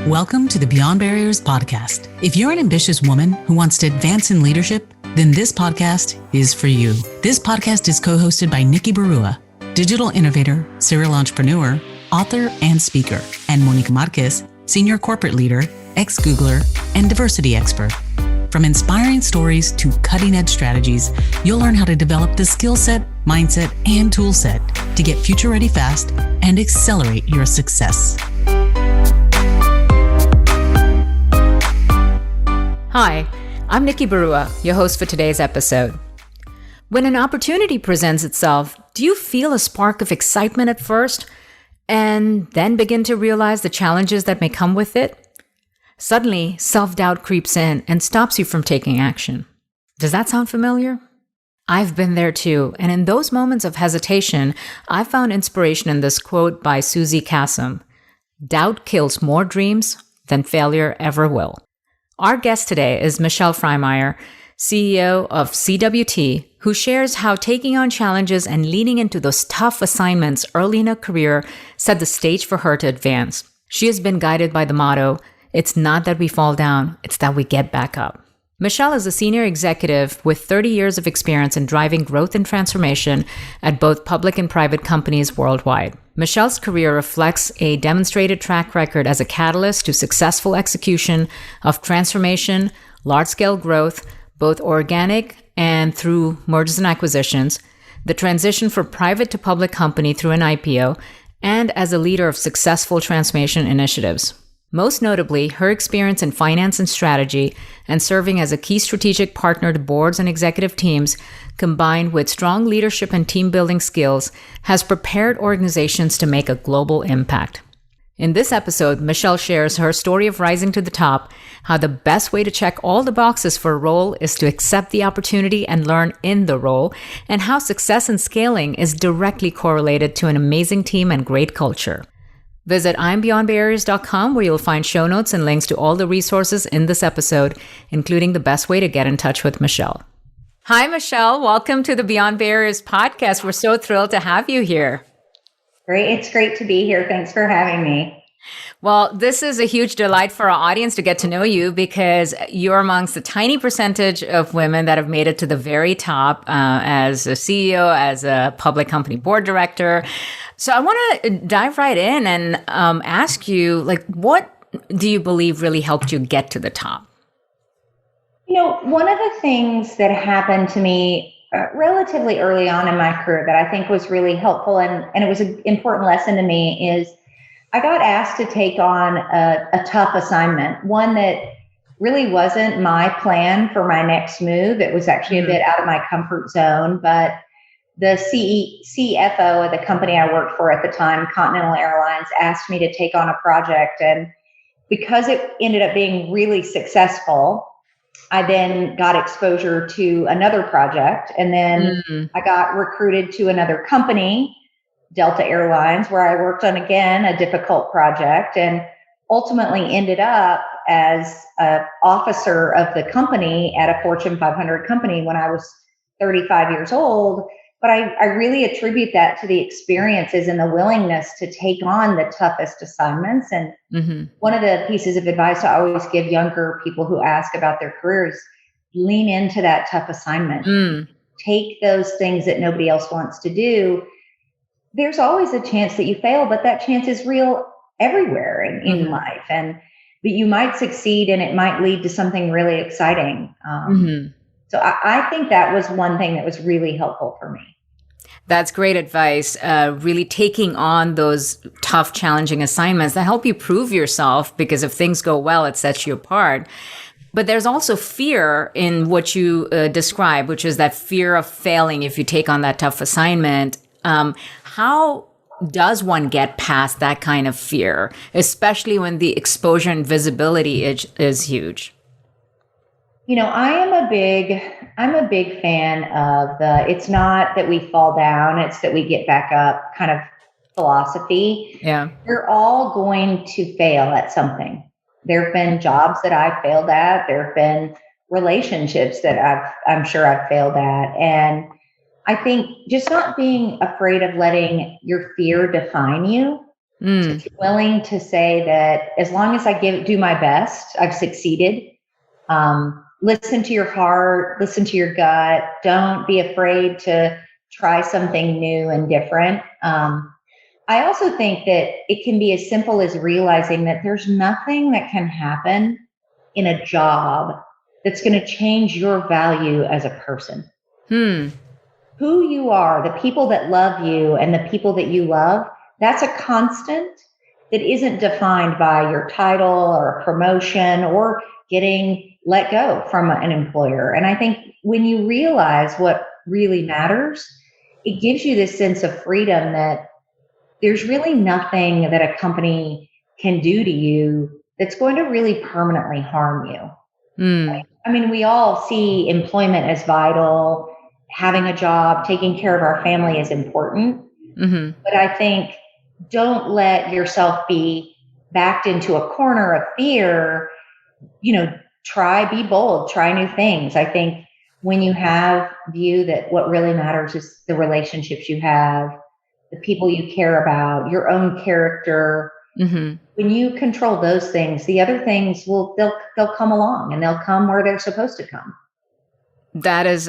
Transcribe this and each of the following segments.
Welcome to the Beyond Barriers podcast. If you're an ambitious woman who wants to advance in leadership, then this podcast is for you. This podcast is co-hosted by Nikki Barua, digital innovator, serial entrepreneur, author, and speaker, and Monica Marquez, senior corporate leader, ex-Googler, and diversity expert. From inspiring stories to cutting-edge strategies, you'll learn how to develop the skill set, mindset, and tool set to get future-ready fast and accelerate your success. Hi, I'm Nikki Barua, your host for today's episode. When an opportunity presents itself, do you feel a spark of excitement at first and then begin to realize the challenges that may come with it? Suddenly, self-doubt creeps in and stops you from taking action. Does that sound familiar? I've been there too, and in those moments of hesitation, I found inspiration in this quote by Suzy Kassem: "Doubt kills more dreams than failure ever will." Our guest today is Michelle Frymire, CEO of CWT, who shares how taking on challenges and leaning into those tough assignments early in her career set the stage for her to advance. She has been guided by the motto, "It's not that we fall down, it's that we get back up." Michelle is a senior executive with 30 years of experience in driving growth and transformation at both public and private companies worldwide. Michelle's career reflects a demonstrated track record as a catalyst to successful execution of transformation, large-scale growth, both organic and through mergers and acquisitions, the transition from private to public company through an IPO, and as a leader of successful transformation initiatives. Most notably, her experience in finance and strategy and serving as a key strategic partner to boards and executive teams, combined with strong leadership and team building skills, has prepared organizations to make a global impact. In this episode, Michelle shares her story of rising to the top, how the best way to check all the boxes for a role is to accept the opportunity and learn in the role, and how success in scaling is directly correlated to an amazing team and great culture. Visit I'mBeyondBarriers.com, where you'll find show notes and links to all the resources in this episode, including the best way to get in touch with Michelle. Hi, Michelle. Welcome to the Beyond Barriers podcast. We're so thrilled to have you here. Great. It's great to be here. Thanks for having me. Well, this is a huge delight for our audience to get to know you because you're amongst the tiny percentage of women that have made it to the very top as a CEO, as a public company board director. So I want to dive right in and ask you, what do you believe really helped you get to the top? You know, one of the things that happened to me relatively early on in my career that I think was really helpful and it was an important lesson to me is I got asked to take on a tough assignment, one that really wasn't my plan for my next move. It was actually a bit out of my comfort zone, but the CFO of the company I worked for at the time, Continental Airlines, asked me to take on a project. And because it ended up being really successful, I then got exposure to another project. And then I got recruited to another company, Delta Airlines, where I worked on, again, a difficult project and ultimately ended up as an officer of the company at a Fortune 500 company when I was 35 years old. But I really attribute that to the experiences and the willingness to take on the toughest assignments. And one of the pieces of advice I always give younger people who ask about their careers, lean into that tough assignment. Take those things that nobody else wants to do. There's always a chance that you fail, but that chance is real everywhere in life. But you might succeed and it might lead to something really exciting. So I think that was one thing that was really helpful for me. That's great advice. Really taking on those tough, challenging assignments that help you prove yourself, because if things go well, it sets you apart. But there's also fear in what you describe, which is that fear of failing if you take on that tough assignment. How does one get past that kind of fear, especially when the exposure and visibility is huge? You know, I'm a big fan of it's not that we fall down, it's that we get back up kind of philosophy. Yeah. We're all going to fail at something. There have been jobs that I've failed at. There have been relationships that I'm sure I've failed at. And I think just not being afraid of letting your fear define you To be willing to say that as long as I do my best, I've succeeded. Listen to your heart, listen to your gut. Don't be afraid to try something new and different. I also think that it can be as simple as realizing that there's nothing that can happen in a job that's going to change your value as a person. Who you are, the people that love you and the people that you love, that's a constant that isn't defined by your title or a promotion or getting let go from an employer. And I think when you realize what really matters, it gives you this sense of freedom that there's really nothing that a company can do to you that's going to really permanently harm you. I mean, we all see employment as vital. Having a job, taking care of our family is important. But I think don't let yourself be backed into a corner of fear. Be bold, try new things. I think when you have view that what really matters is the relationships you have, the people you care about, your own character. When you control those things, the other things they'll come along, and they'll come where they're supposed to come. That is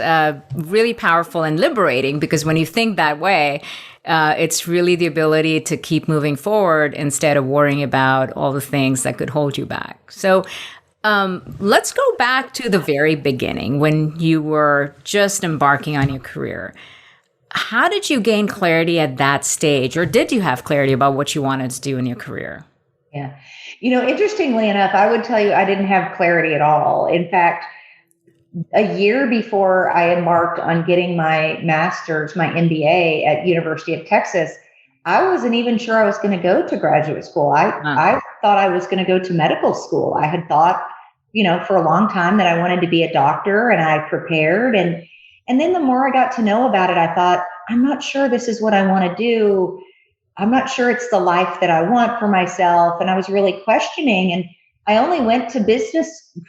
really powerful and liberating, because when you think that way, it's really the ability to keep moving forward instead of worrying about all the things that could hold you back. So let's go back to the very beginning when you were just embarking on your career. How did you gain clarity at that stage, or did you have clarity about what you wanted to do in your career? Yeah. Interestingly enough, I would tell you I didn't have clarity at all. In fact, a year before I embarked on getting my master's, my MBA at University of Texas, I wasn't even sure I was going to go to graduate school. I thought I was going to go to medical school. I had thought, for a long time that I wanted to be a doctor, and I prepared. And then the more I got to know about it, I thought, I'm not sure this is what I want to do. I'm not sure it's the life that I want for myself. And I was really questioning. And I only went to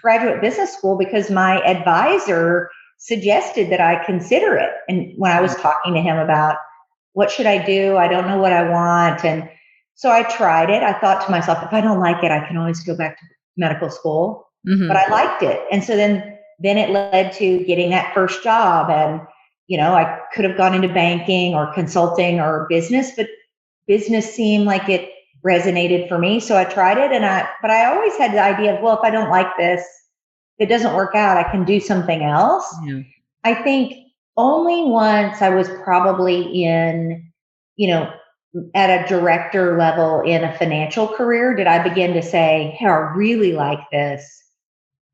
graduate business school because my advisor suggested that I consider it. And when I was talking to him about what should I do, I don't know what I want. And so I tried it. I thought to myself, if I don't like it, I can always go back to medical school. But I liked it. And so then it led to getting that first job. And, I could have gone into banking or consulting or business, but business seemed like it resonated for me. So I tried it. But I always had the idea of, well, if I don't like this, if it doesn't work out, I can do something else. Yeah. I think only once I was probably in, at a director level in a financial career did I begin to say, hey, I really like this.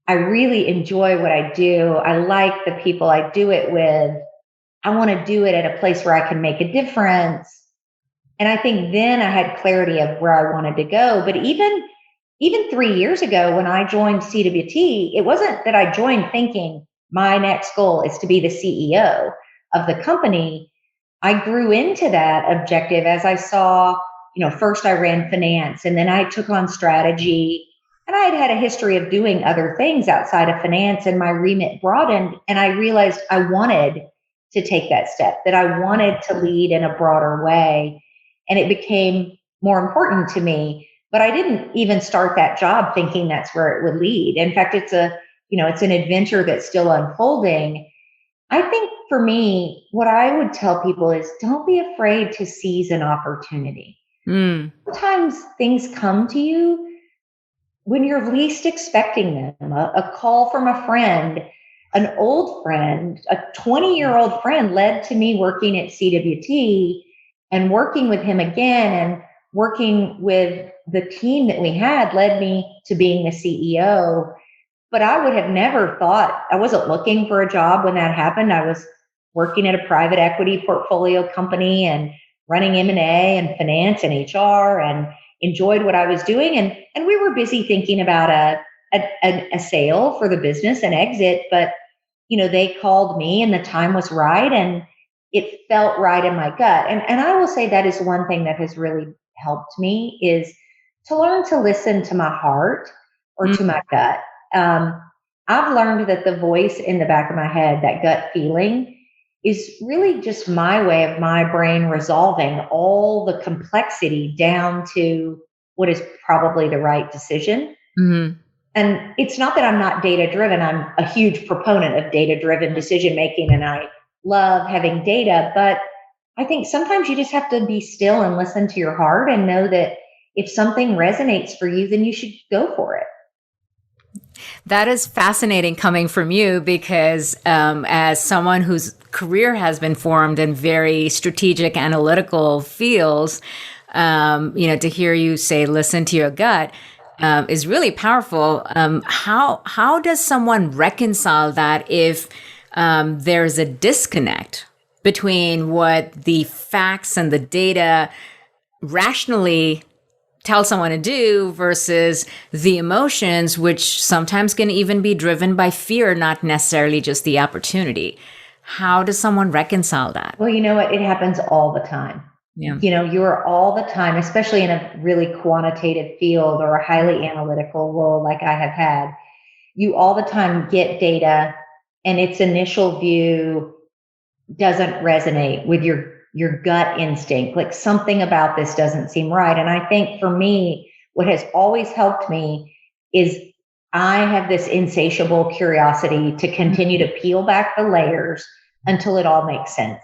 I really enjoy what I do. I like the people I do it with. I want to do it at a place where I can make a difference. And I think then I had clarity of where I wanted to go. But even 3 years ago when I joined CWT, it wasn't that I joined thinking my next goal is to be the CEO of the company. I grew into that objective as I saw, first I ran finance, and then I took on strategy. And I had a history of doing other things outside of finance, and my remit broadened. And I realized I wanted to take that step, that I wanted to lead in a broader way. And it became more important to me. But I didn't even start that job thinking that's where it would lead. In fact, it's an adventure that's still unfolding. I think for me, what I would tell people is don't be afraid to seize an opportunity. Sometimes things come to you when you're least expecting them. A call from a friend, an old friend, a 20-year-old friend led to me working at CWT, and working with him again and working with the team that we had led me to being the CEO. But I would have never thought, I wasn't looking for a job when that happened. I was working at a private equity portfolio company and running M&A and finance and HR, and enjoyed what I was doing. And we were busy thinking about a sale for the business, an exit. But, they called me and the time was right, and it felt right in my gut. And I will say that is one thing that has really helped me, is to learn to listen to my heart or to my gut. I've learned that the voice in the back of my head, that gut feeling, is really just my way of my brain resolving all the complexity down to what is probably the right decision. Mm-hmm. And it's not that I'm not data driven. I'm a huge proponent of data driven decision making, and I love having data. But I think sometimes you just have to be still and listen to your heart and know that if something resonates for you, then you should go for it. That is fascinating coming from you because as someone whose career has been formed in very strategic analytical fields, to hear you say, listen to your gut is really powerful. How does someone reconcile that if there's a disconnect between what the facts and the data rationally tell someone to do versus the emotions, which sometimes can even be driven by fear, not necessarily just the opportunity? How does someone reconcile that? Well, you know what? It happens all the time. Yeah. You're all the time, especially in a really quantitative field or a highly analytical role like I have had, you all the time get data and its initial view doesn't resonate with your gut instinct. Like something about this doesn't seem right. And I think for me, what has always helped me is I have this insatiable curiosity to continue to peel back the layers until it all makes sense.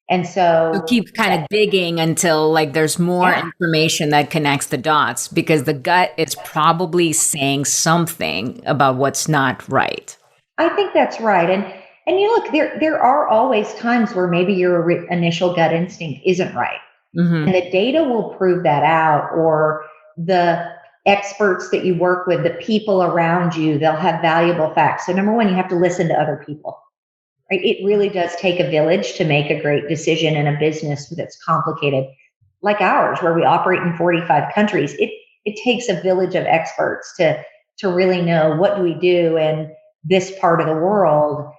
And so keep kind of digging until like there's more information that connects the dots, because the gut is probably saying something about what's not right. I think that's right. And you look, there are always times where maybe your initial gut instinct isn't right. Mm-hmm. And the data will prove that out, or the experts that you work with, the people around you, they'll have valuable facts. So number one, you have to listen to other people. Right? It really does take a village to make a great decision in a business that's complicated like ours, where we operate in 45 countries. It takes a village of experts to really know what do we do in this part of the world.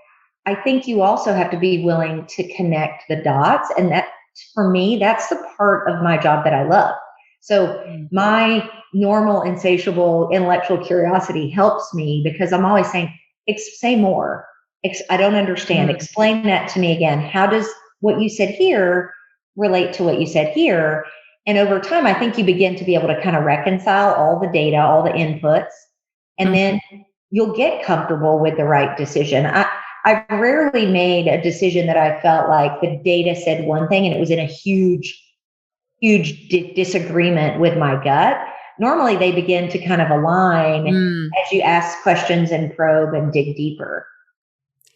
I think you also have to be willing to connect the dots. And that, for me, that's the part of my job that I love. So my normal, insatiable intellectual curiosity helps me because I'm always saying, say more. I don't understand. Mm-hmm. Explain that to me again. How does what you said here relate to what you said here? And over time, I think you begin to be able to kind of reconcile all the data, all the inputs, and then you'll get comfortable with the right decision. I rarely made a decision that I felt like the data said one thing and it was in a huge disagreement with my gut. Normally, they begin to kind of align as you ask questions and probe and dig deeper.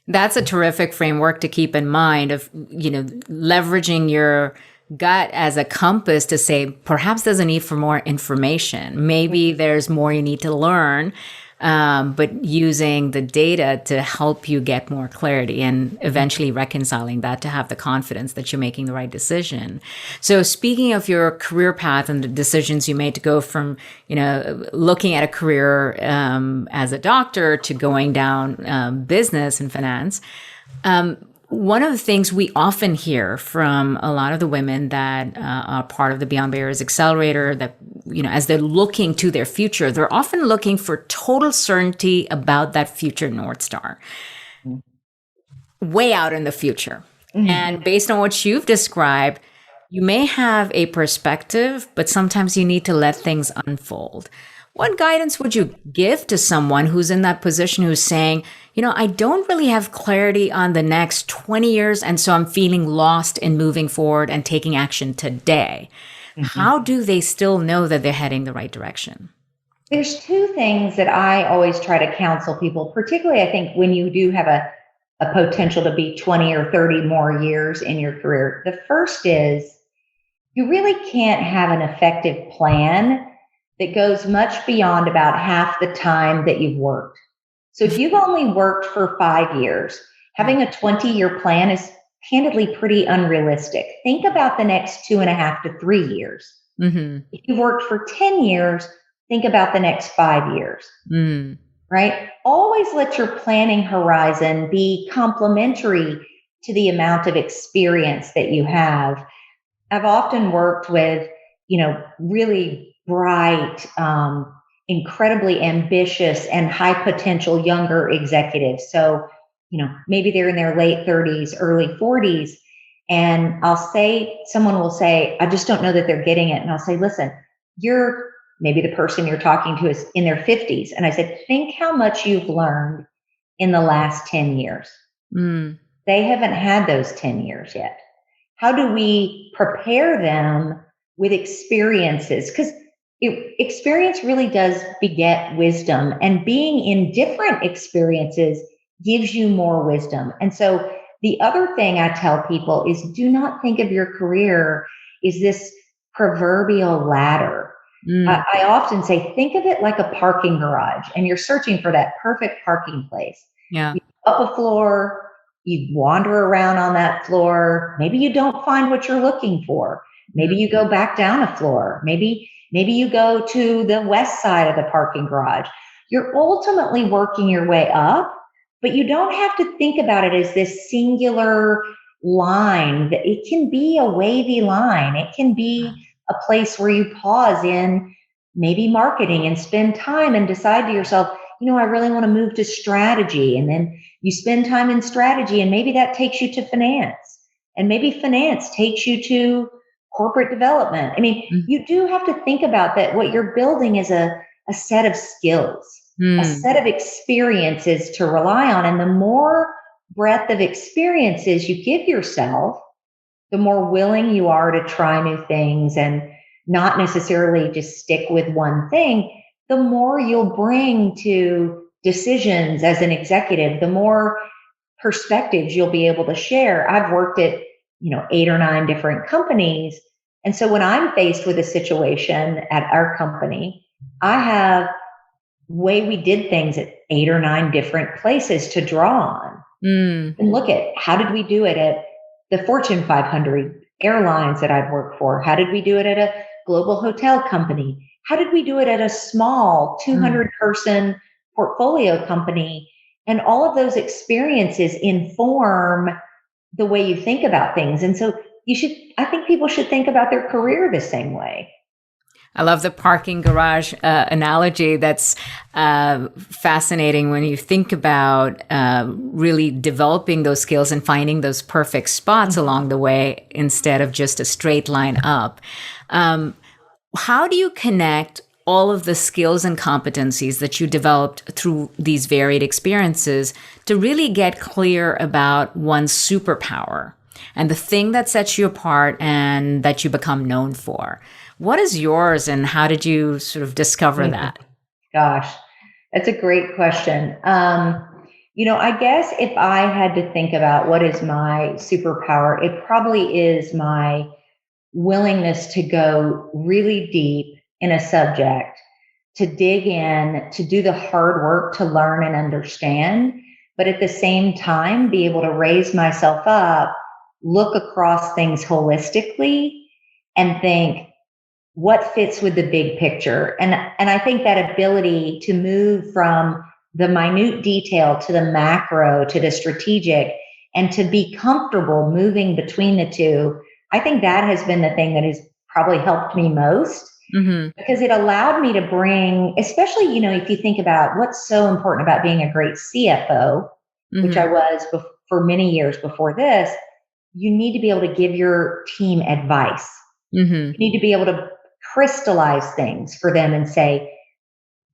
That's a terrific framework to keep in mind of, leveraging your gut as a compass to say, perhaps there's a need for more information. Maybe there's more you need to learn, but using the data to help you get more clarity and eventually reconciling that to have the confidence that you're making the right decision. So speaking of your career path and the decisions you made to go from, looking at a career as a doctor to going down business and finance, one of the things we often hear from a lot of the women that are part of the Beyond Barriers Accelerator, that, as they're looking to their future, they're often looking for total certainty about that future North Star, way out in the future. Mm-hmm. And based on what you've described, you may have a perspective, but sometimes you need to let things unfold. What guidance would you give to someone who's in that position, who's saying, I don't really have clarity on the next 20 years, and so I'm feeling lost in moving forward and taking action today? Mm-hmm. How do they still know that they're heading the right direction? There's two things that I always try to counsel people, particularly I think when you do have a potential to be 20 or 30 more years in your career. The first is you really can't have an effective plan that goes much beyond about half the time that you've worked. So if you've only worked for 5 years, having a 20-year plan is candidly pretty unrealistic. Think about the next 2.5 to 3 years. Mm-hmm. If you've worked for 10 years, think about the next 5 years, right? Always let your planning horizon be complementary to the amount of experience that you have. I've often worked with, really bright, incredibly ambitious and high potential younger executives. So maybe they're in their late 30s, early 40s. And someone will say, I just don't know that they're getting it. And I'll say, listen, maybe the person you're talking to is in their 50s. And I said, think how much you've learned in the last 10 years. They haven't had those 10 years yet. How do we prepare them with experiences? Because experience really does beget wisdom, and being in different experiences gives you more wisdom. And so the other thing I tell people is, do not think of your career as this proverbial ladder. I often say, think of it like a parking garage, and you're searching for that perfect parking place. Yeah. You go up a floor, you wander around on that floor. Maybe you don't find what you're looking for. Maybe you go back down a floor. Maybe you go to the west side of the parking garage. You're ultimately working your way up, but you don't have to think about it as this singular line. It can be a wavy line. It can be a place where you pause in maybe marketing and spend time and decide to yourself, I really want to move to strategy. And then you spend time in strategy, and maybe that takes you to finance. And maybe finance takes you to corporate development. I mean, you do have to think about that. What you're building is a set of skills, a set of experiences to rely on. And the more breadth of experiences you give yourself, the more willing you are to try new things and not necessarily just stick with one thing, the more you'll bring to decisions as an executive, the more perspectives you'll be able to share. I've worked at, 8 or 9 different companies. And so when I'm faced with a situation at our company, I have way we did things at 8 or 9 different places to draw on. And look at, how did we do it at the Fortune 500 airlines that I've worked for? How did we do it at a global hotel company? How did we do it at a small 200-person portfolio company? And all of those experiences inform the way you think about things. And so I think people should think about their career the same way. I love the parking garage analogy. That's fascinating when you think about really developing those skills and finding those perfect spots along the way instead of just a straight line up. How do you connect all of the skills and competencies that you developed through these varied experiences to really get clear about one's superpower and the thing that sets you apart and that you become known for? What is yours, and how did you sort of discover that? Gosh, that's a great question. I guess if I had to think about what is my superpower, it probably is my willingness to go really deep in a subject, to dig in, to do the hard work to learn and understand, but at the same time, be able to raise myself up, look across things holistically, and think, what fits with the big picture? And I think that ability to move from the minute detail to the macro to the strategic, and to be comfortable moving between the two, I think that has been the thing that has probably helped me most, because it allowed me to bring, especially, if you think about what's so important about being a great CFO, which I was for many years before this, you need to be able to give your team advice. You need to be able to crystallize things for them and say,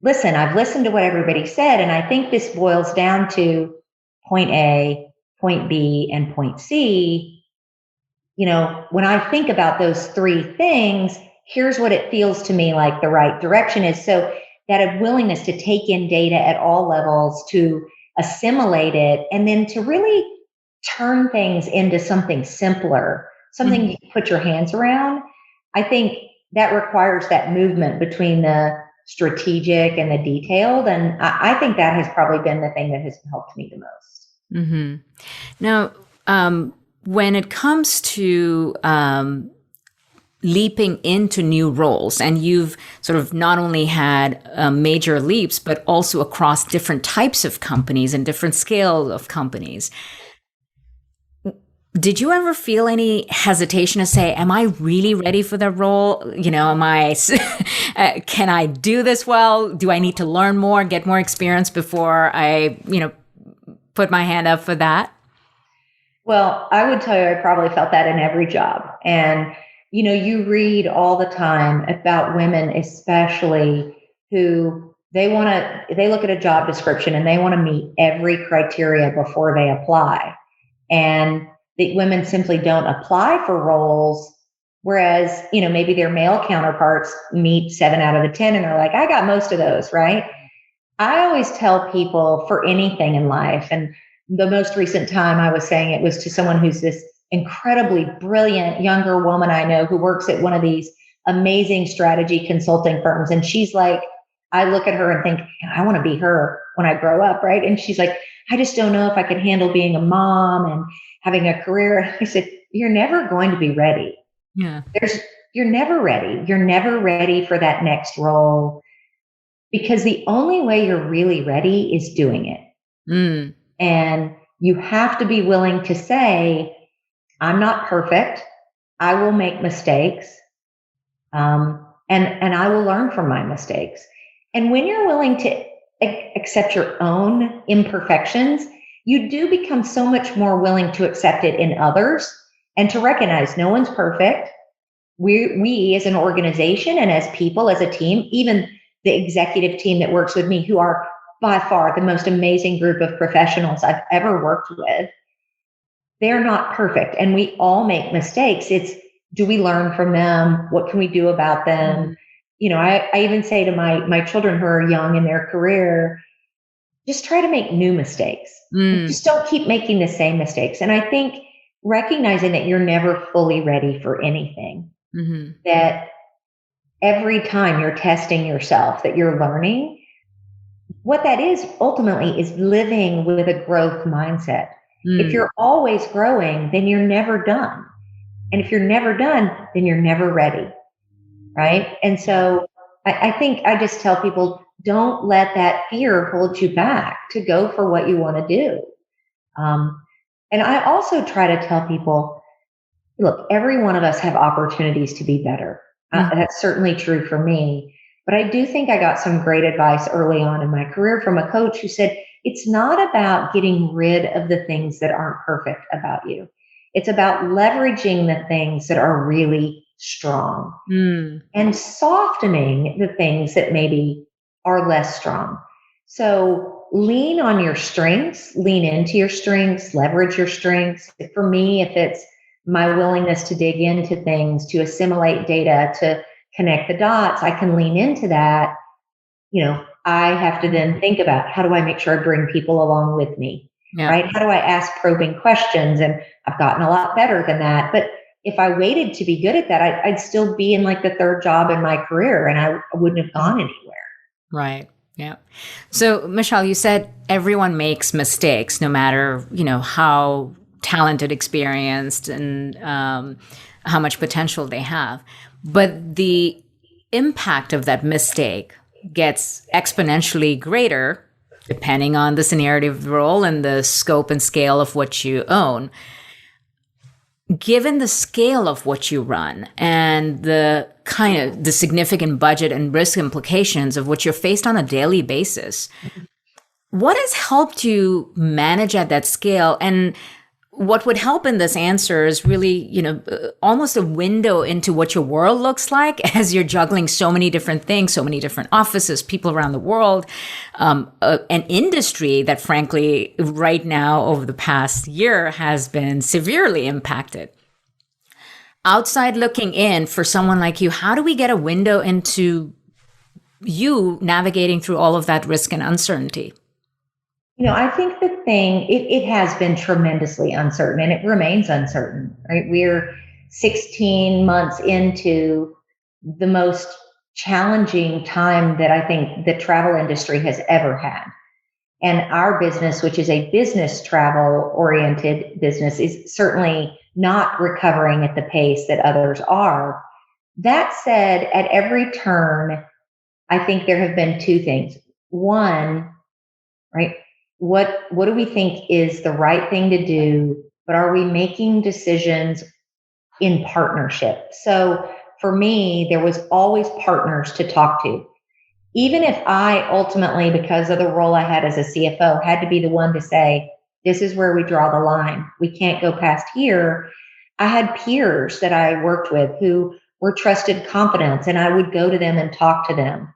listen, I've listened to what everybody said, and I think this boils down to point A, point B, and point C. When I think about those 3 things, here's what it feels to me like the right direction is. So that willingness to take in data at all levels, to assimilate it, and then to really turn things into something simpler, something you can put your hands around. I think that requires that movement between the strategic and the detailed. And I think that has probably been the thing that has helped me the most. Now, when it comes to leaping into new roles, and you've sort of not only had major leaps, but also across different types of companies and different scales of companies, did you ever feel any hesitation to say, am I really ready for the role? Can I do this well? Do I need to learn more, get more experience before I, put my hand up for that. Well, I would tell you, I probably felt that in every job. And, you read all the time about women, especially who they look at a job description and they want to meet every criteria before they apply. And the women simply don't apply for roles. Whereas, maybe their male counterparts meet 7 out of the 10 and they're like, I got most of those, right? I always tell people for anything in life, and the most recent time I was saying it was to someone who's this incredibly brilliant younger woman I know who works at one of these amazing strategy consulting firms. And she's like, I look at her and think, I want to be her when I grow up, right? And she's like, I just don't know if I could handle being a mom and having a career. And I said, you're never going to be ready. Yeah. You're never ready. You're never ready for that next role, because the only way you're really ready is doing it. Mm. And you have to be willing to say, I'm not perfect. I will make mistakes. And I will learn from my mistakes. And when you're willing to accept your own imperfections, you do become so much more willing to accept it in others and to recognize no one's perfect. We as an organization and as people, as a team, even the executive team that works with me, who are by far the most amazing group of professionals I've ever worked with, they're not perfect. And we all make mistakes. It's, do we learn from them? What can we do about them? I even say to my children who are young in their career, just try to make new mistakes. Just don't keep making the same mistakes. And I think recognizing that you're never fully ready for anything, that every time you're testing yourself, that you're learning, what that is ultimately is living with a growth mindset. If you're always growing, then you're never done. And if you're never done, then you're never ready. Right. And so I think I just tell people, don't let that fear hold you back to go for what you want to do. And I also try to tell people, look, every one of us have opportunities to be better. That's certainly true for me. But I do think I got some great advice early on in my career from a coach who said, it's not about getting rid of the things that aren't perfect about you. It's about leveraging the things that are really strong and softening the things that maybe are less strong. So lean on your strengths, lean into your strengths, leverage your strengths. For me, if it's my willingness to dig into things, to assimilate data, to connect the dots, I can lean into that. I have to then think about, how do I make sure I bring people along with me, right? How do I ask probing questions? And I've gotten a lot better than that. But if I waited to be good at that, I'd still be in like the third job in my career and I wouldn't have gone anywhere. Right. Yeah. So, Michelle, you said everyone makes mistakes, no matter, how talented, experienced, and how much potential they have. But the impact of that mistake gets exponentially greater depending on the seniority of the role and the scope and scale of what you own. Given the scale of what you run and the kind of the significant budget and risk implications of what you're faced on a daily basis, what has helped you manage at that scale? And what would help in this answer is really, almost a window into what your world looks like as you're juggling so many different things, so many different offices, people around the world, an industry that frankly, right now over the past year has been severely impacted. Outside looking in, for someone like you, how do we get a window into you navigating through all of that risk and uncertainty? I think the thing, it has been tremendously uncertain and it remains uncertain, right? We're 16 months into the most challenging time that I think the travel industry has ever had. And our business, which is a business travel oriented business, is certainly not recovering at the pace that others are. That said, at every turn, I think there have been two things. One, right? What do we think is the right thing to do, but are we making decisions in partnership? So for me, there was always partners to talk to. Even if I ultimately, because of the role I had as a CFO, had to be the one to say, This is where we draw the line. We can't go past here. I had peers that I worked with who were trusted confidants, and I would go to them and talk to them.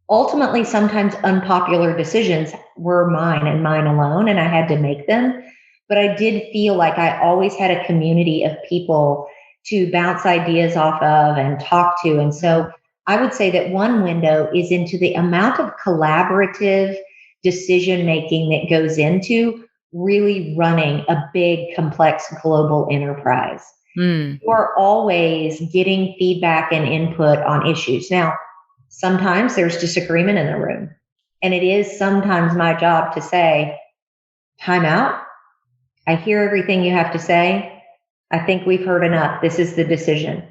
Ultimately, sometimes unpopular decisions were mine and mine alone, and I had to make them. But I did feel like I always had a community of people to bounce ideas off of and talk to. And so I would say that one window is into the amount of collaborative decision making that goes into really running a big, complex global enterprise. You're always getting feedback and input on issues. Now, sometimes there's disagreement in the room, and it is sometimes my job to say, time out. I hear everything you have to say. I think we've heard enough. This is the decision.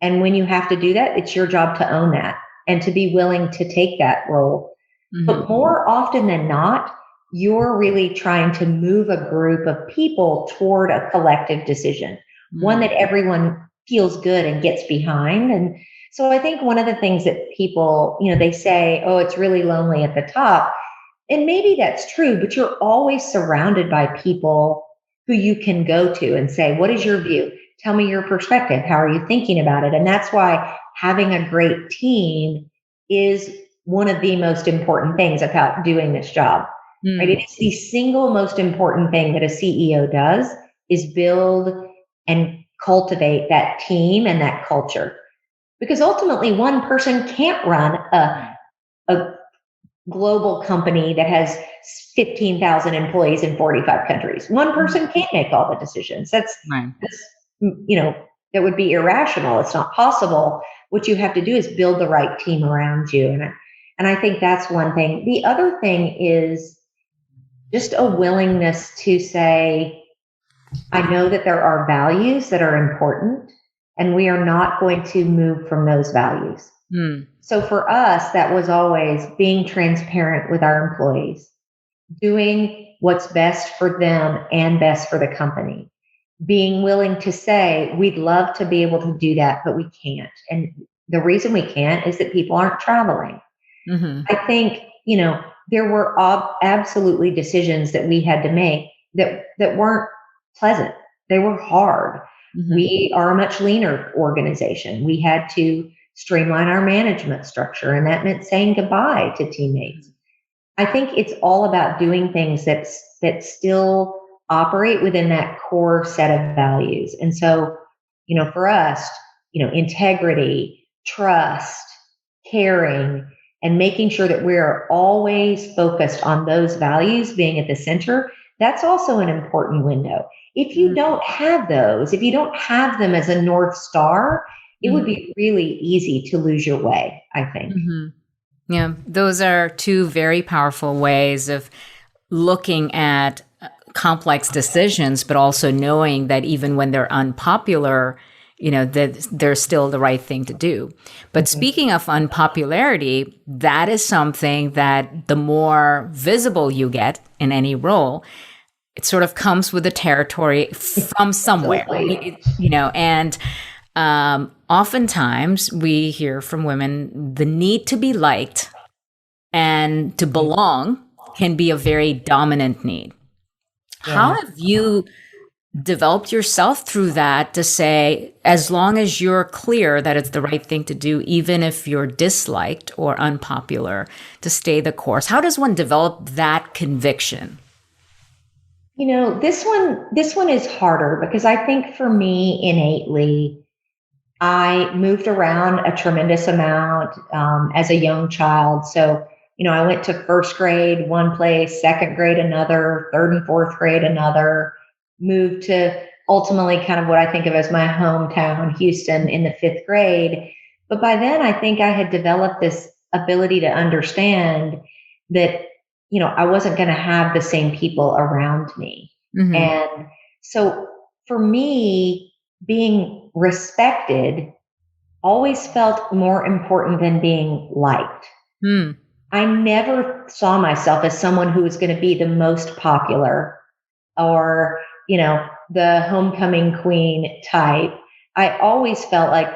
And when you have to do that, it's your job to own that and to be willing to take that role. But more often than not, you're really trying to move a group of people toward a collective decision, one that everyone feels good and gets behind. And so I think one of the things that people, they say, oh, it's really lonely at the top. And maybe that's true, but you're always surrounded by people who you can go to and say, what is your view? Tell me your perspective. How are you thinking about it? And that's why having a great team is one of the most important things about doing this job. Right? It is the single most important thing that a CEO does is build and cultivate that team and that culture. Because ultimately, one person can't run a global company that has 15,000 employees in 45 countries. One person can't make all the decisions. That's that would be irrational. It's not possible. What you have to do is build the right team around you. And I think that's one thing. The other thing is just a willingness to say, I know that there are values that are important, and we are not going to move from those values. So for us, that was always being transparent with our employees, doing what's best for them and best for the company, being willing to say, we'd love to be able to do that, but we can't. And the reason we can't is that people aren't traveling. I think, there were absolutely decisions that we had to make that weren't pleasant. They were hard. We are a much leaner organization. We had to streamline our management structure, and that meant saying goodbye to teammates. I think it's all about doing things that still operate within that core set of values. And so, for us, integrity, trust, caring, and making sure that we're always focused on those values being at the center, that's also an important window. If you don't have those, if you don't have them as a North Star, it would be really easy to lose your way, I think. Yeah, those are two very powerful ways of looking at complex decisions, but also knowing that even when they're unpopular, that they're still the right thing to do. But speaking of unpopularity, that is something that the more visible you get in any role, it sort of comes with the territory from somewhere, and oftentimes we hear from women the need to be liked and to belong can be a very dominant need. How have you developed yourself through that to say, as long as you're clear that it's the right thing to do, even if you're disliked or unpopular, to stay the course? How does one develop that conviction? This one is harder because I think for me innately, I moved around a tremendous amount as a young child. So, I went to first grade one place, second grade another, third and fourth grade another, moved to ultimately kind of what I think of as my hometown, Houston, in the fifth grade. But by then, I think I had developed this ability to understand that, I wasn't going to have the same people around me. And so for me, being respected always felt more important than being liked. I never saw myself as someone who was going to be the most popular or, the homecoming queen type. I always felt like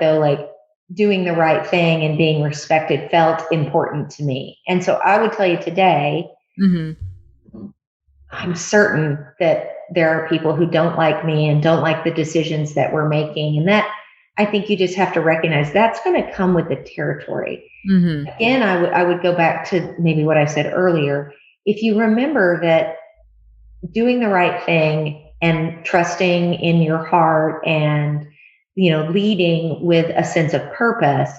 doing the right thing and being respected felt important to me. And so I would tell you today, I'm certain that there are people who don't like me and don't like the decisions that we're making. And that, I think you just have to recognize that's going to come with the territory. Mm-hmm. Again, I would go back to maybe what I said earlier. If you remember that doing the right thing and trusting in your heart and, leading with a sense of purpose,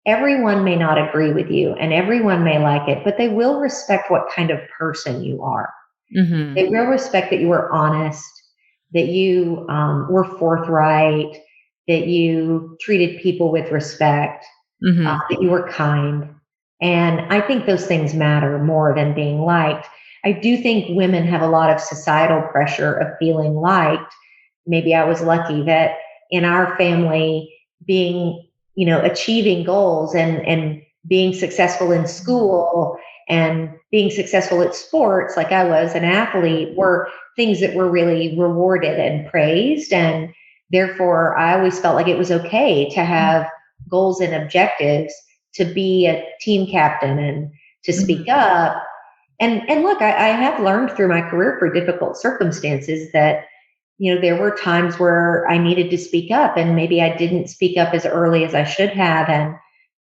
everyone may not agree with you and everyone may like it, but they will respect what kind of person you are. Mm-hmm. They will respect that you were honest, that you were forthright, that you treated people with respect, Mm-hmm. that you were kind. And I think those things matter more than being liked. I do think women have a lot of societal pressure of feeling liked. Maybe I was lucky that in our family, being, achieving goals and being successful in school and being successful at sports, like I was an athlete, were things that were really rewarded and praised. And therefore, I always felt like it was okay to have goals and objectives, to be a team captain and to speak up. And look, I have learned through my career through difficult circumstances that, there were times where I needed to speak up and maybe I didn't speak up as early as I should have. And,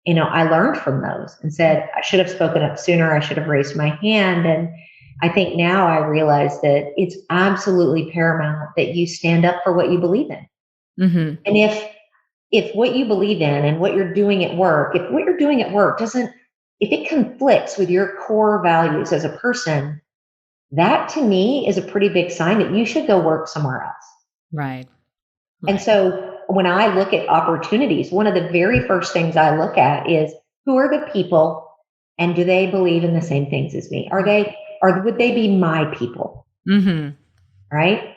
I learned from those and said, I should have spoken up sooner. I should have raised my hand. And I think now I realize that it's absolutely paramount that you stand up for what you believe in. Mm-hmm. And if what you believe in and what you're doing at work, if what you're doing at work if it conflicts with your core values as a person, that to me is a pretty big sign that you should go work somewhere else. Right. And so when I look at opportunities, one of the very first things I look at is who are the people and do they believe in the same things as me? Would they be my people? Mm-hmm. Right?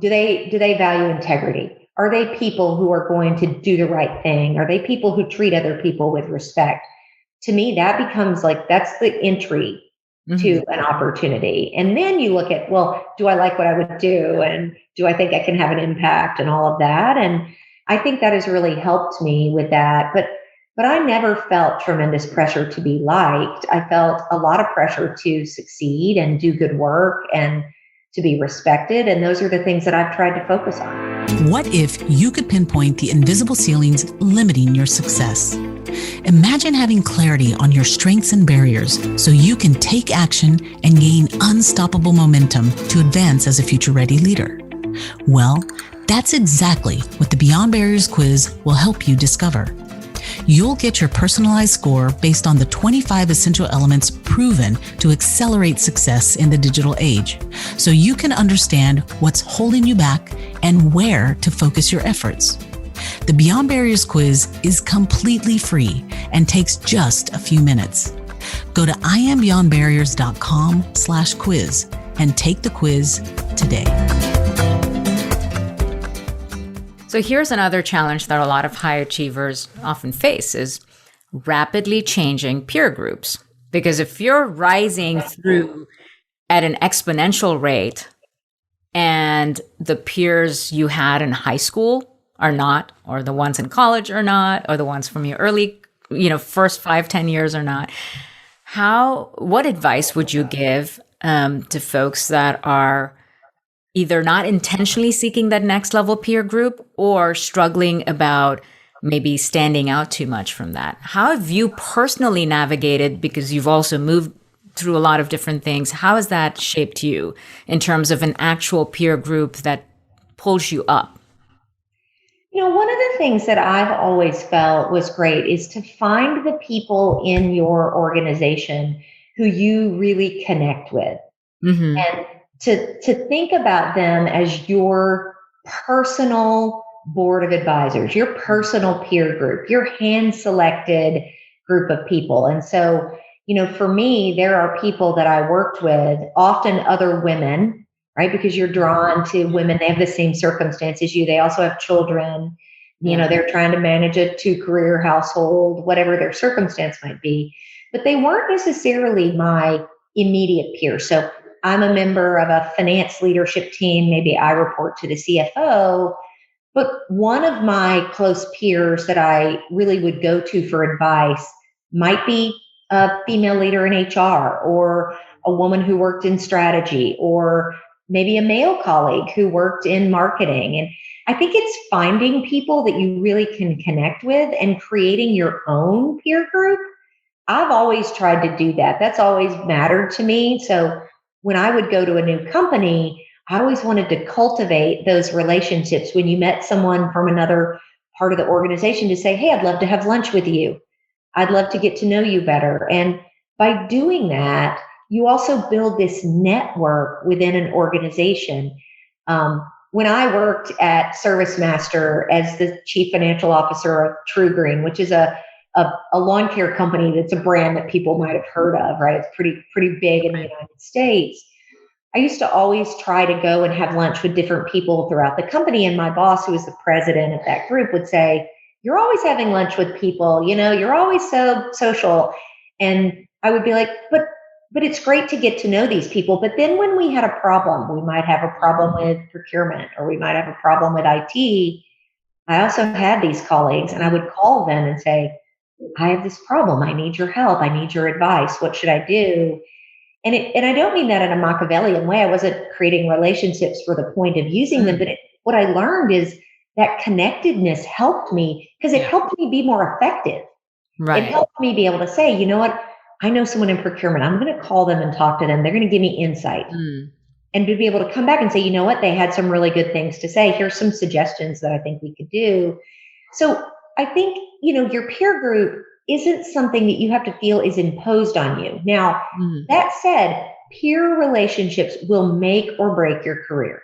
Do they value integrity? Are they people who are going to do the right thing? Are they people who treat other people with respect? To me, that becomes that's the entry to an opportunity. And then you look at, well, do I like what I would do? And do I think I can have an impact and all of that? And I think that has really helped me with that. But I never felt tremendous pressure to be liked. I felt a lot of pressure to succeed and do good work and to be respected. And those are the things that I've tried to focus on. What if you could pinpoint the invisible ceilings limiting your success? Imagine having clarity on your strengths and barriers so you can take action and gain unstoppable momentum to advance as a future-ready leader. Well, that's exactly what the Beyond Barriers quiz will help you discover. You'll get your personalized score based on the 25 essential elements proven to accelerate success in the digital age, so you can understand what's holding you back and where to focus your efforts. The Beyond Barriers quiz is completely free and takes just a few minutes. Go to iambeyondbarriers.com/quiz and take the quiz today. So here's another challenge that a lot of high achievers often face is rapidly changing peer groups. Because if you're rising through at an exponential rate and the peers you had in high school are not, or the ones in college are not, or the ones from your early, first 5-10 years are not, what advice would you give to folks that are either not intentionally seeking that next level peer group or struggling about maybe standing out too much from that? How have you personally navigated, because you've also moved through a lot of different things, how has that shaped you in terms of an actual peer group that pulls you up? One of the things that I've always felt was great is to find the people in your organization who you really connect with. Mm-hmm. And to think about them as your personal board of advisors, your personal peer group, your hand-selected group of people. And so, for me, there are people that I worked with, often other women, right? Because you're drawn to women, they have the same circumstances as you. They also have children, they're trying to manage a 2-career household, whatever their circumstance might be. But they weren't necessarily my immediate peers. So I'm a member of a finance leadership team. Maybe I report to the CFO, but one of my close peers that I really would go to for advice might be a female leader in HR or a woman who worked in strategy, or maybe a male colleague who worked in marketing. And I think it's finding people that you really can connect with and creating your own peer group. I've always tried to do that. That's always mattered to me. So when I would go to a new company, I always wanted to cultivate those relationships. When you met someone from another part of the organization, to say, hey, I'd love to have lunch with you. I'd love to get to know you better. And by doing that, you also build this network within an organization. When I worked at ServiceMaster as the chief financial officer of True Green, which is a lawn care company that's a brand that people might have heard of, right? It's pretty big in the United States. I used to always try to go and have lunch with different people throughout the company. And my boss, who was the president of that group, would say, you're always having lunch with people, you're always so social. And I would be like, but it's great to get to know these people. But then when we had a problem, we might have a problem with procurement, or we might have a problem with IT. I also had these colleagues, and I would call them and say, I have this problem. I need your help. I need your advice. What should I do? And I don't mean that in a Machiavellian way. I wasn't creating relationships for the point of using them, but what I learned is that connectedness helped me, because it helped me be more effective. Right. It helped me be able to say, you know what? I know someone in procurement. I'm going to call them and talk to them. They're going to give me insight. And to be able to come back and say, you know what? They had some really good things to say. Here's some suggestions that I think we could do. So I think, your peer group isn't something that you have to feel is imposed on you. Now, that said, peer relationships will make or break your career.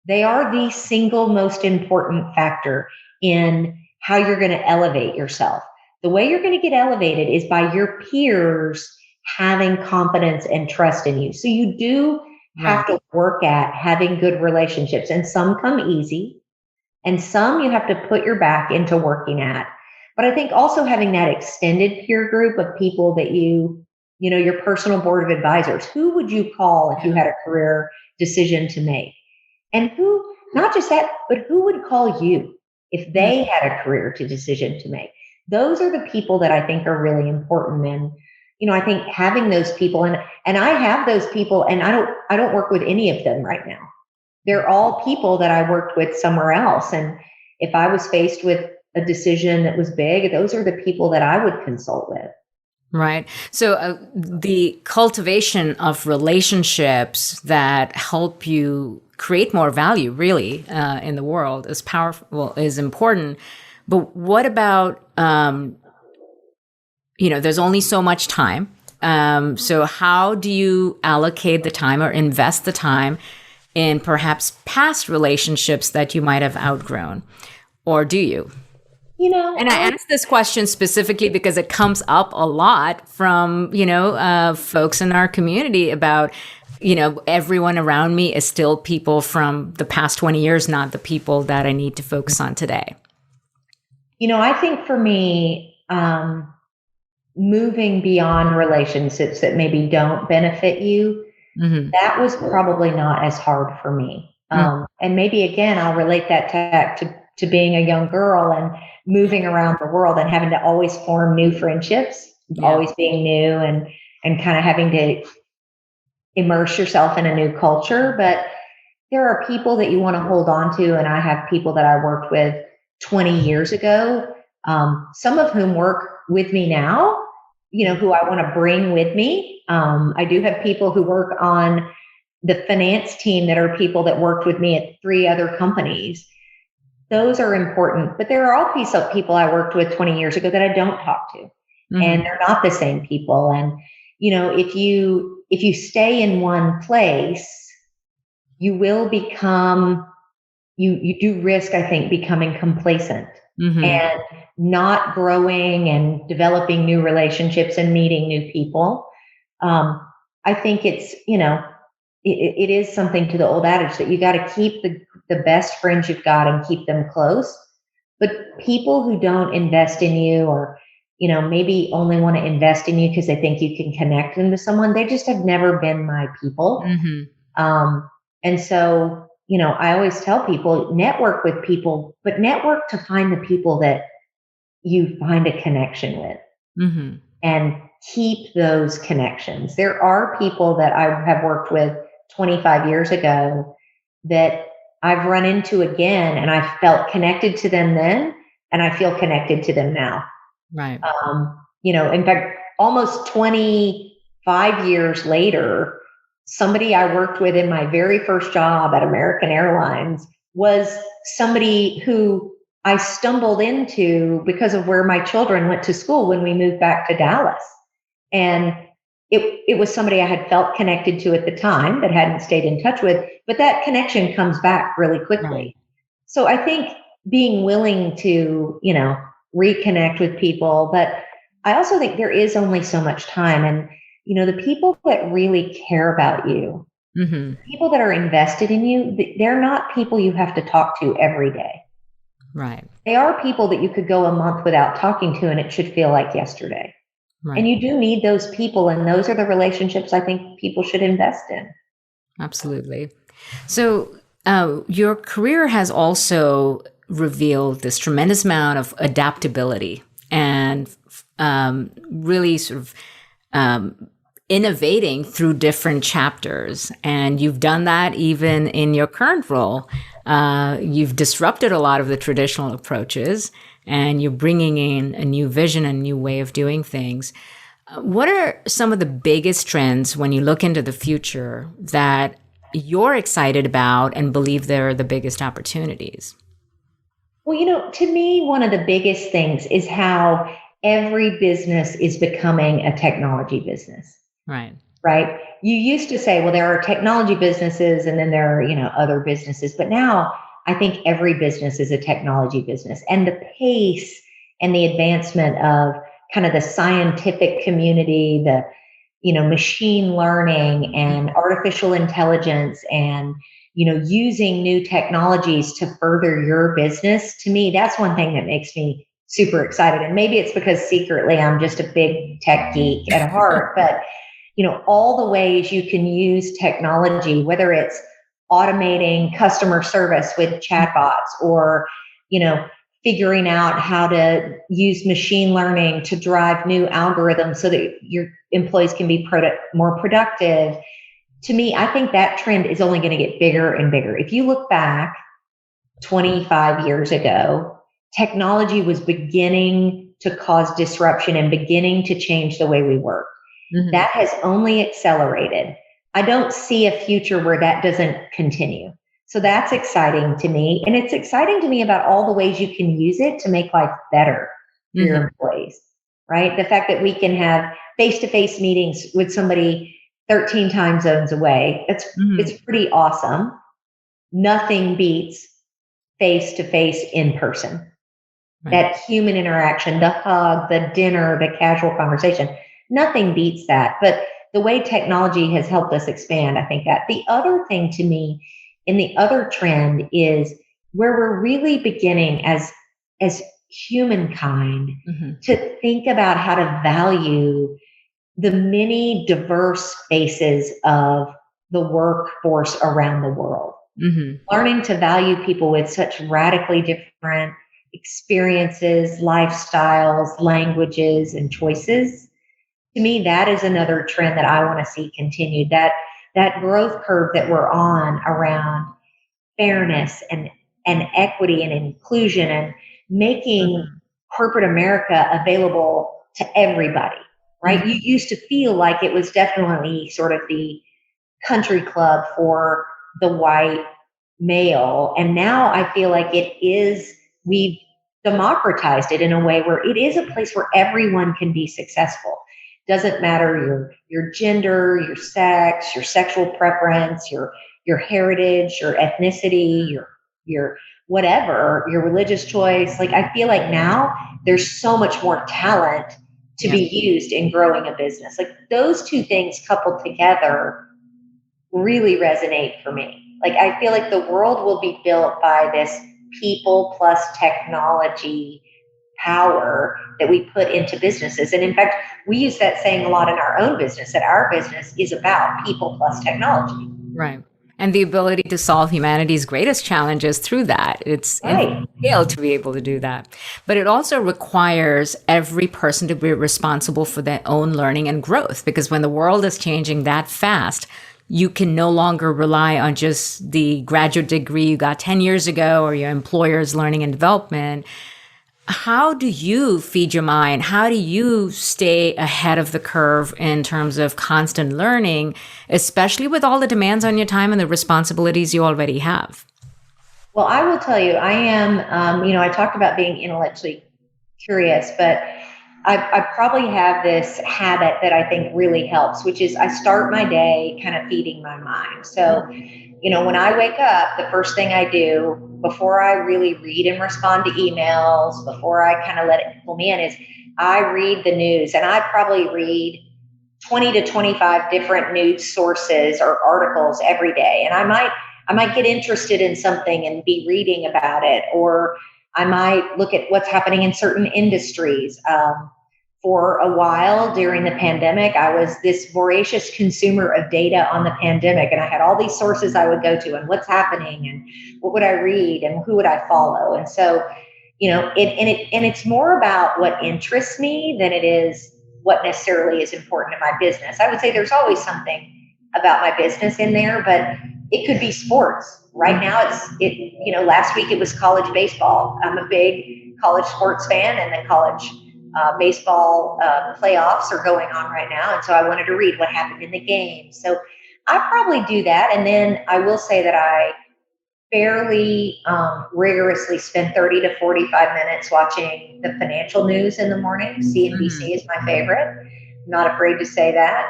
They are the single most important factor in how you're going to elevate yourself. The way you're going to get elevated is by your peers having confidence and trust in you. So you do have to work at having good relationships, and some come easy and some you have to put your back into working at. But I think also having that extended peer group of people that your personal board of advisors, who would you call if you had a career decision to make? And who, not just that, but who would call you if they had a career decision to make? Those are the people that I think are really important. And, I think having those people, and I have those people, and I don't work with any of them right now. They're all people that I worked with somewhere else. And if I was faced with a decision that was big, those are the people that I would consult with. Right. So the cultivation of relationships that help you create more value really in the world is powerful, is important. But what about, there's only so much time. So how do you allocate the time or invest the time in perhaps past relationships that you might have outgrown? Or do you? And I ask this question specifically because it comes up a lot from, folks in our community about, everyone around me is still people from the past 20 years, not the people that I need to focus on today. I think for me, moving beyond relationships that maybe don't benefit you, that was probably not as hard for me. And maybe, again, I'll relate that to being a young girl and moving around the world and having to always form new friendships, always being new and kind of having to immerse yourself in a new culture. But there are people that you want to hold on to. And I have people that I worked with 20 years ago, some of whom work with me now, who I want to bring with me. I do have people who work on the finance team that are people that worked with me at 3 other companies. Those are important, but there are also people I worked with 20 years ago that I don't talk to, and they're not the same people. And, if you stay in one place, you will become, you do risk, I think, becoming complacent and not growing and developing new relationships and meeting new people. I think it's, it is something to the old adage that you got to keep the best friends you've got and keep them close. But people who don't invest in you, or, maybe only want to invest in you because they think you can connect them to someone, they just have never been my people. And so, I always tell people, network with people, but network to find the people that you find a connection with. And keep those connections. There are people that I have worked with 25 years ago that I've run into again, and I felt connected to them then, and I feel connected to them now. Right. In fact, almost 25 years later, somebody I worked with in my very first job at American Airlines was somebody who I stumbled into because of where my children went to school when we moved back to Dallas. And it was somebody I had felt connected to at the time that hadn't stayed in touch with, but that connection comes back really quickly. Right. So I think being willing to, reconnect with people, but I also think there is only so much time. And, the people that really care about you, people that are invested in you, they're not people you have to talk to every day. Right. They are people that you could go a month without talking to and it should feel like yesterday. Right. And you do need those people. And those are the relationships I think people should invest in. Absolutely. So your career has also revealed this tremendous amount of adaptability and really sort of innovating through different chapters. And you've done that even in your current role. You've disrupted a lot of the traditional approaches, and you're bringing in a new vision, a new way of doing things. What are some of the biggest trends when you look into the future that you're excited about and believe they're the biggest opportunities? Well, to me, one of the biggest things is how every business is becoming a technology business. Right. You used to say, well, there are technology businesses and then there are, other businesses. But now I think every business is a technology business. And the pace and the advancement of kind of the scientific community, the, machine learning and artificial intelligence and, using new technologies to further your business. To me, that's one thing that makes me super excited. And maybe it's because secretly I'm just a big tech geek at heart, but all the ways you can use technology, whether it's automating customer service with chatbots or, figuring out how to use machine learning to drive new algorithms so that your employees can be more productive. To me, I think that trend is only going to get bigger and bigger. If you look back 25 years ago, technology was beginning to cause disruption and beginning to change the way we work. That has only accelerated. I don't see a future where that doesn't continue. So that's exciting to me. And it's exciting to me about all the ways you can use it to make life better for your employees, right? The fact that we can have face-to-face meetings with somebody 13 time zones away, it's pretty awesome. Nothing beats face-to-face in person. Right. That human interaction, the hug, the dinner, the casual conversation. Nothing beats that. But the way technology has helped us expand, I think that. The other thing to me, and the other trend is where we're really beginning as humankind to think about how to value the many diverse faces of the workforce around the world. Learning to value people with such radically different experiences, lifestyles, languages, and choices. To me, that is another trend that I want to see continued, that growth curve that we're on around fairness and equity and inclusion and making corporate America available to everybody, right? You used to feel like it was definitely sort of the country club for the white male. And now I feel like we've democratized it in a way where it is a place where everyone can be successful. Doesn't matter your gender, your sex, your sexual preference, your heritage, your ethnicity, your whatever, your religious choice. Like, I feel like now there's so much more talent to be used in growing a business. Like, those two things coupled together really resonate for me. Like, I feel like the world will be built by this people plus technology power that we put into businesses. And in fact, we use that saying a lot in our own business, that our business is about people plus technology. Right. And the ability to solve humanity's greatest challenges through that. It's Right. scale to be able to do that. But it also requires every person to be responsible for their own learning and growth, because when the world is changing that fast, you can no longer rely on just the graduate degree you got 10 years ago or your employer's learning and development. How do you feed your mind? How do you stay ahead of the curve in terms of constant learning, especially with all the demands on your time and the responsibilities you already have? Well, I will tell you, I am, I talked about being intellectually curious, but I probably have this habit that I think really helps, which is I start my day kind of feeding my mind. So, when I wake up, the first thing I do before I really read and respond to emails, before I kind of let it pull me in, is I read the news, and I probably read 20 to 25 different news sources or articles every day. And I might get interested in something and be reading about it, or I might look at what's happening in certain industries. For a while during the pandemic, I was this voracious consumer of data on the pandemic, and I had all these sources I would go to and what's happening and what would I read and who would I follow. And so, it's more about what interests me than it is what necessarily is important in my business. I would say there's always something about my business in there, but it could be sports. Right now, last week it was college baseball. I'm a big college sports fan, and the college baseball playoffs are going on right now. And so I wanted to read what happened in the game. So I probably do that. And then I will say that I fairly rigorously spend 30 to 45 minutes watching the financial news in the morning. CNBC is my favorite. I'm not afraid to say that.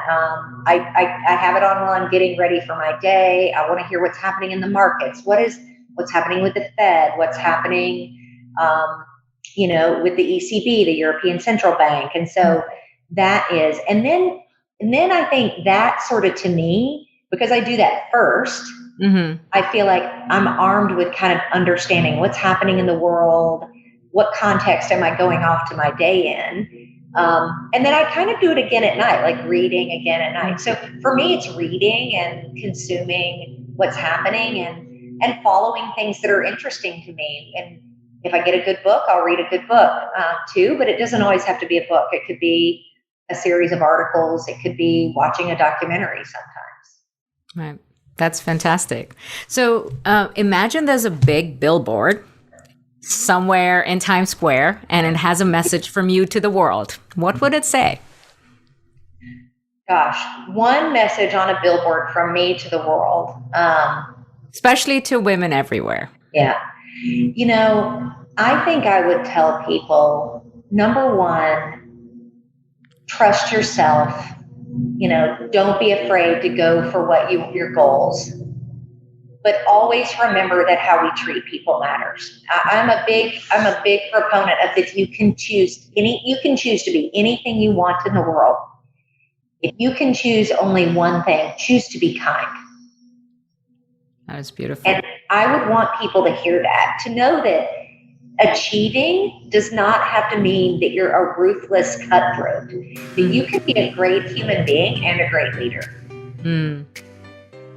I have it on while I'm getting ready for my day. I want to hear what's happening in the markets. What's happening with the Fed? What's happening with the ECB, the European Central Bank. And so that is, and then I think that sort of, to me, because I do that first, I feel like I'm armed with kind of understanding what's happening in the world, what context am I going off to my day in. And then I kind of do it again at night, like reading again at night. So for me, it's reading and consuming what's happening and following things that are interesting to me. And if I get a good book, I'll read a good book too, but it doesn't always have to be a book. It could be a series of articles. It could be watching a documentary sometimes. Right. That's fantastic. So imagine there's a big billboard somewhere in Times Square and it has a message from you to the world. What would it say? Gosh, one message on a billboard from me to the world. Especially to women everywhere. Yeah. I think I would tell people, number one, trust yourself. Don't be afraid to go for your goals, but always remember that how we treat people matters. I'm a big proponent of that you can choose to be anything you want in the world. If you can choose only one thing, choose to be kind. That is beautiful. And I would want people to hear that, to know that achieving does not have to mean that you're a ruthless cutthroat, that you can be a great human being and a great leader.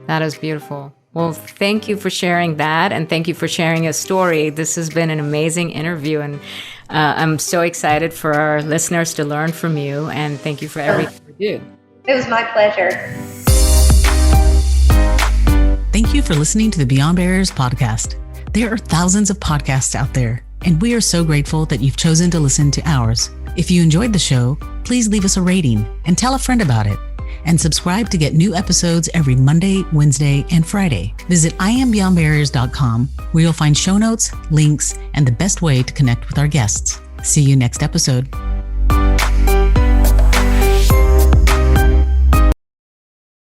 That is beautiful. Well, thank you for sharing that. And thank you for sharing your story. This has been an amazing interview. And I'm so excited for our listeners to learn from you. And thank you for everything you do. It was my pleasure. Thank you for listening to the Beyond Barriers podcast. There are thousands of podcasts out there, and we are so grateful that you've chosen to listen to ours. If you enjoyed the show, please leave us a rating and tell a friend about it. And subscribe to get new episodes every Monday, Wednesday, and Friday. Visit IamBeyondBarriers.com, where you'll find show notes, links, and the best way to connect with our guests. See you next episode.